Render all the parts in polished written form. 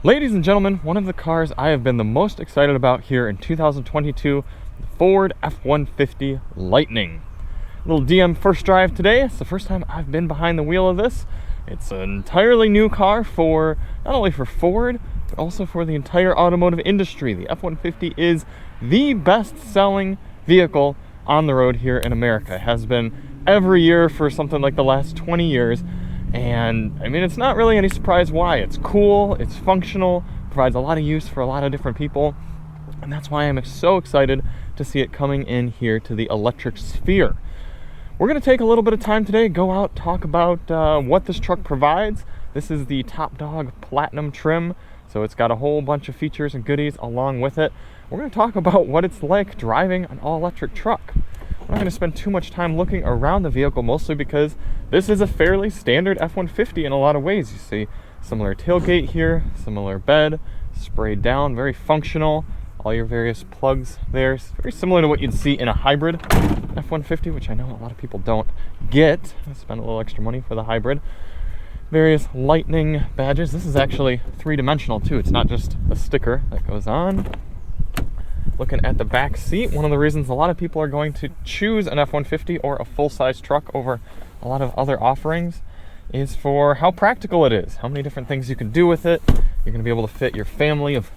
Ladies and gentlemen, one of the cars I have been the most excited about here in 2022, the Ford F-150 Lightning. Little DM first drive today. It's the first time I've been behind the wheel of this. It's an entirely new car for, not only for Ford, but also for the entire automotive industry. The F-150 is the best-selling vehicle on the road here in America. It has been every year for something like the last 20 years. And I mean, it's not really any surprise why. It's cool, it's functional, provides a lot of use for a lot of different people. And that's why I'm so excited to see it coming in here to the electric sphere. We're gonna take a little bit of time today, go out, talk about what this truck provides. This is the Top Dog Platinum trim, so it's got a whole bunch of features and goodies along with it. We're gonna talk about what it's like driving an all-electric truck. I'm not going to spend too much time looking around the vehicle, mostly because this is a fairly standard F-150 in a lot of ways. You see similar tailgate here, similar bed, sprayed down, very functional. All your various plugs there. It's very similar to what you'd see in a hybrid F-150, which I know a lot of people don't get. I spend a little extra money for the hybrid. Various lightning badges. This is actually three-dimensional too. It's not just a sticker that goes on. Looking at the back seat, one of the reasons a lot of people are going to choose an F-150 or a full-size truck over a lot of other offerings is for how practical it is, how many different things you can do with it. You're going to be able to fit your family of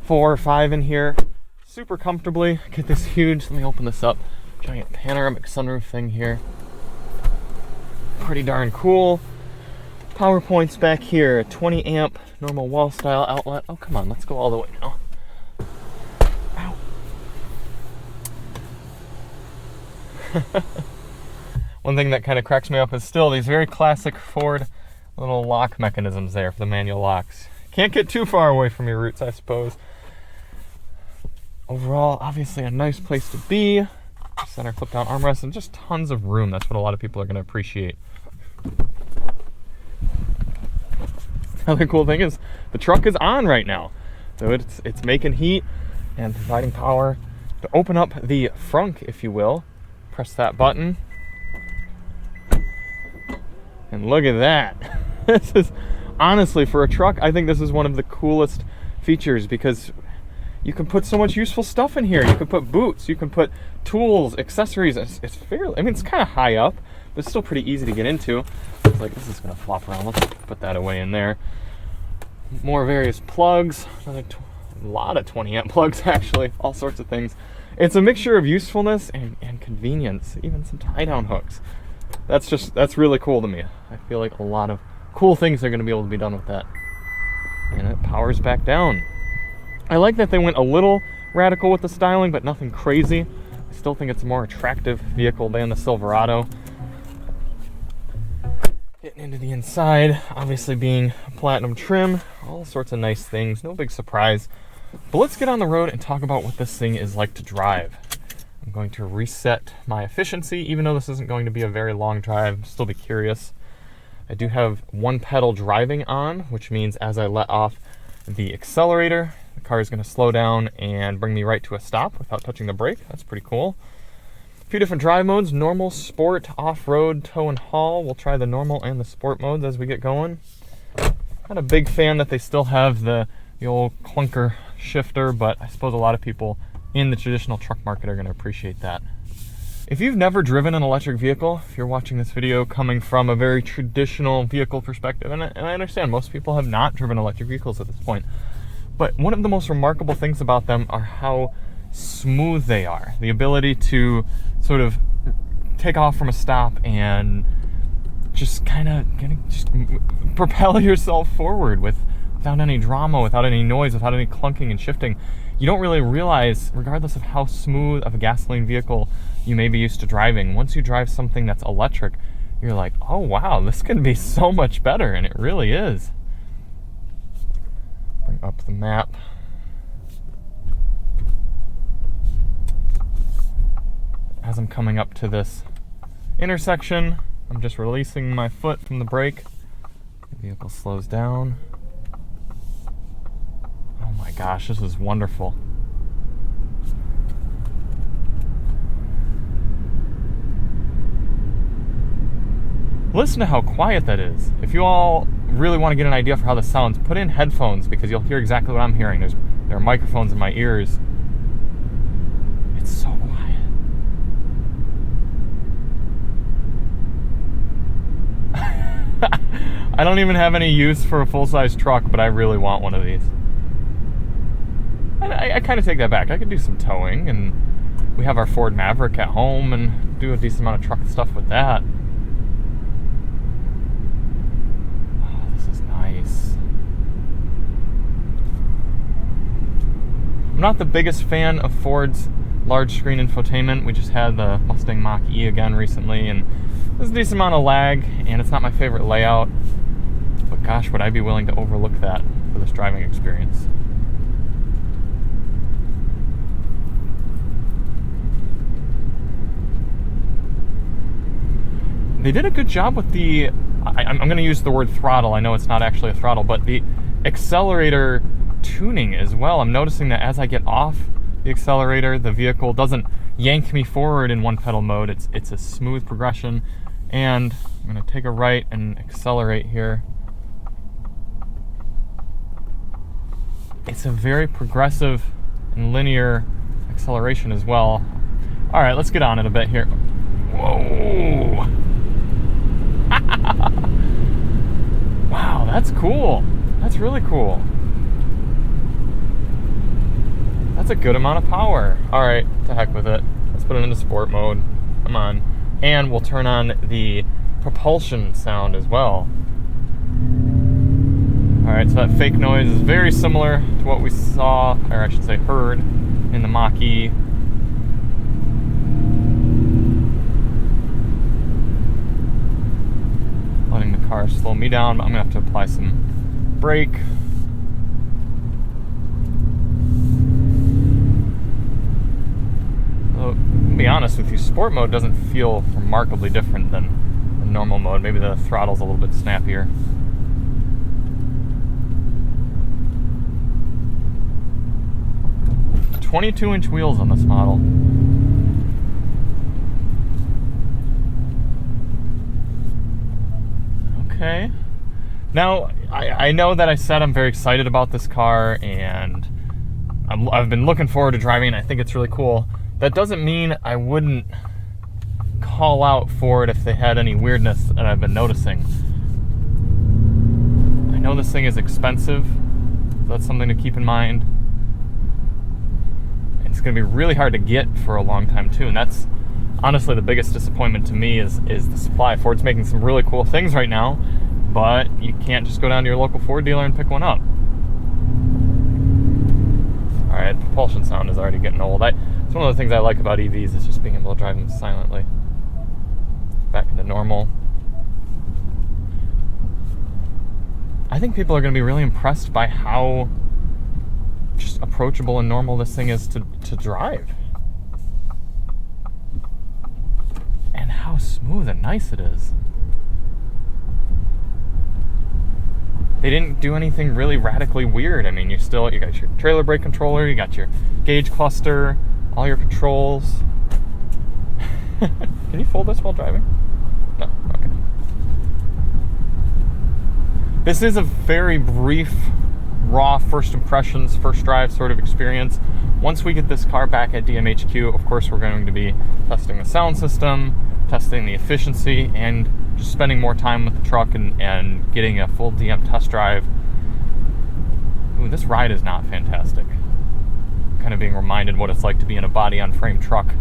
4 or 5 in here super comfortably. Get this huge, let me open this up, giant panoramic sunroof thing here. Pretty darn cool. Power points back here, 20 amp normal wall style outlet. Oh, come on, let's go all the way now. One thing that kind of cracks me up is still these very classic Ford little lock mechanisms there for the manual locks. Can't get too far away from your roots, I suppose. Overall, obviously a nice place to be. Center flip down armrest and just tons of room. That's what a lot of people are going to appreciate. Another cool thing is the truck is on right now. So it's making heat and providing power to open up the frunk, if you will. Press that button. And look at that. This is, honestly, for a truck, I think this is one of the coolest features because you can put so much useful stuff in here. You can put boots, you can put tools, accessories. It's fairly, I mean, it's kind of high up, but it's still pretty easy to get into. It's like, this is gonna flop around. Let's put that away in there. More various plugs, a lot of 20 amp plugs actually, all sorts of things. It's a mixture of usefulness and convenience, even some tie-down hooks. That's really cool to me. I feel like a lot of cool things are going to be able to be done with that. And it powers back down. I like that they went a little radical with the styling, but nothing crazy. I still think it's a more attractive vehicle than the Silverado. Getting into the inside, obviously being a platinum trim, all sorts of nice things, no big surprise. But let's get on the road and talk about what this thing is like to drive. I'm going to reset my efficiency, even though this isn't going to be a very long drive, still be curious. I do have one pedal driving on, which means as I let off the accelerator, the car is going to slow down and bring me right to a stop without touching the brake. That's pretty cool. A few different drive modes, normal, sport, off-road, tow and haul. We'll try the normal and the sport modes as we get going. Not a big fan that they still have the old clunker shifter, but I suppose a lot of people in the traditional truck market are going to appreciate that. If you've never driven an electric vehicle, if you're watching this video coming from a very traditional vehicle perspective, and I understand most people have not driven electric vehicles at this point, but one of the most remarkable things about them are how smooth they are. The ability to sort of take off from a stop and just kind of propel yourself forward without any drama, without any noise, without any clunking and shifting. You don't really realize, regardless of how smooth of a gasoline vehicle you may be used to driving, once you drive something that's electric, you're like, oh wow, this can be so much better, and it really is. Bring up the map. As I'm coming up to this intersection, I'm just releasing my foot from the brake. The vehicle slows down. Oh my gosh, this is wonderful. Listen to how quiet that is. If you all really want to get an idea for how this sounds, put in headphones because you'll hear exactly what I'm hearing. There are microphones in my ears. It's so quiet. I don't even have any use for a full-size truck, but I really want one of these. And I kind of take that back. I could do some towing, and we have our Ford Maverick at home and do a decent amount of truck stuff with that. Oh, this is nice. I'm not the biggest fan of Ford's large screen infotainment. We just had the Mustang Mach-E again recently, and there's a decent amount of lag, and it's not my favorite layout. But gosh, would I be willing to overlook that for this driving experience. They did a good job with the, I'm going to use the word throttle. I know it's not actually a throttle, but the accelerator tuning as well. I'm noticing that as I get off the accelerator, the vehicle doesn't yank me forward in one pedal mode. It's a smooth progression. And I'm going to take a right and accelerate here. It's a very progressive and linear acceleration as well. All right, let's get on it a bit here. Whoa! Wow, that's cool. That's really cool. That's a good amount of power. All right, to heck with it. Let's put it into sport mode. Come on. And we'll turn on the propulsion sound as well. All right, so that fake noise is very similar to what we saw, or I should say heard, in the Mach-E. Letting the car slow me down, but I'm gonna have to apply some brake. So, to be honest with you, sport mode doesn't feel remarkably different than the normal mode. Maybe the throttle's a little bit snappier. "22-inch wheels on this model. Okay. Now, I know that I said I'm very excited about this car, and I've been looking forward to driving it. I think it's really cool. That doesn't mean I wouldn't call out for it if they had any weirdness that I've been noticing. I know this thing is expensive, so that's something to keep in mind. It's going to be really hard to get for a long time too, and that's honestly the biggest disappointment to me is the supply. Ford's making some really cool things right now, but you can't just go down to your local Ford dealer and pick one up. All right, propulsion sound is already getting old. It's one of the things I like about EVs is just being able to drive them silently. Back into normal. I think people are going to be really impressed by how just approachable and normal this thing is to drive. And how smooth and nice it is. They didn't do anything really radically weird. I mean, you got your trailer brake controller, you got your gauge cluster, all your controls. Can you fold this while driving? No, okay. This is a very brief, raw first impressions, first drive sort of experience. Once we get this car back at DMHQ, of course, we're going to be testing the sound system, testing the efficiency, and just spending more time with the truck and getting a full DM test drive. Ooh, this ride is not fantastic. Kind of being reminded what it's like to be in a body-on-frame truck.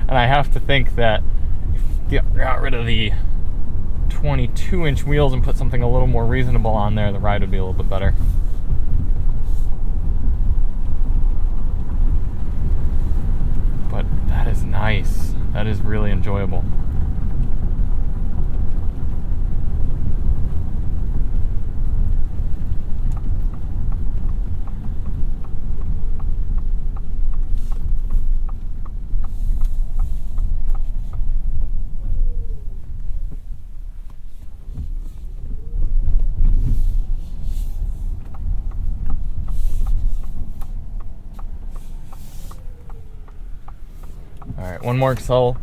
And I have to think that if you got rid of the 22-inch wheels and put something a little more reasonable on there, the ride would be a little bit better. But that is nice. That is really enjoyable. Alright, one more accel.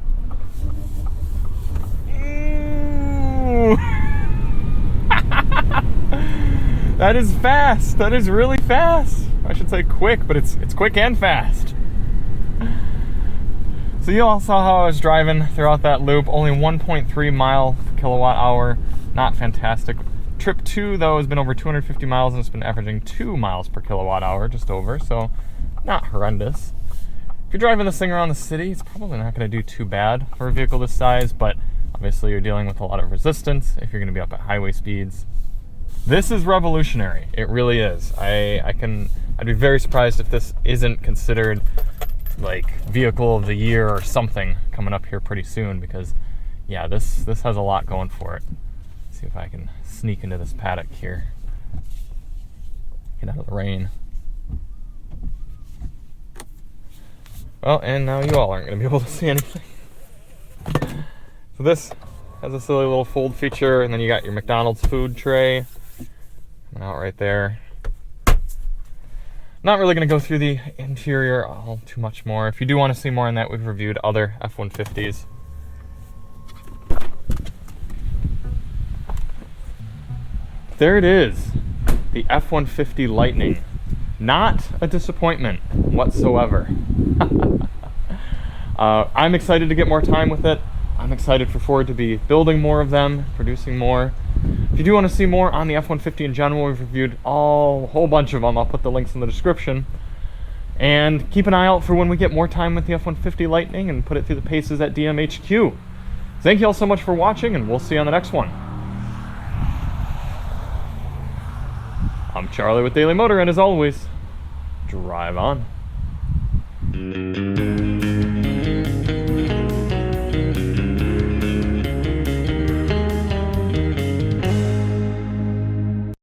Ooh. That is fast. That is really fast. I should say quick, but it's quick and fast. So you all saw how I was driving throughout that loop. Only 1.3 mile per kilowatt hour. Not fantastic. Trip 2, though, has been over 250 miles and it's been averaging 2 miles per kilowatt hour, just over, so not horrendous. If you're driving this thing around the city, it's probably not going to do too bad for a vehicle this size, but obviously you're dealing with a lot of resistance if you're going to be up at highway speeds. This is revolutionary. It really is. I'd be very surprised if this isn't considered like vehicle of the year or something coming up here pretty soon, because yeah, this has a lot going for it. Let's see if I can sneak into this paddock here. Get out of the rain. Well, and now you all aren't going to be able to see anything. So this has a silly little fold feature, and then you got your McDonald's food tray coming out right there. Not really going to go through the interior all too much more. If you do want to see more on that, we've reviewed other F-150s. There it is, the F-150 Lightning. Not a disappointment whatsoever. I'm excited to get more time with it. I'm excited for Ford to be building more of them, producing more. If you do want to see more on the F-150 in general, we've reviewed a whole bunch of them. I'll put the links in the description. And keep an eye out for when we get more time with the F-150 Lightning and put it through the paces at DMHQ. Thank you all so much for watching, and we'll see you on the next one. I'm Charlie with Daily Motor, and as always, drive on.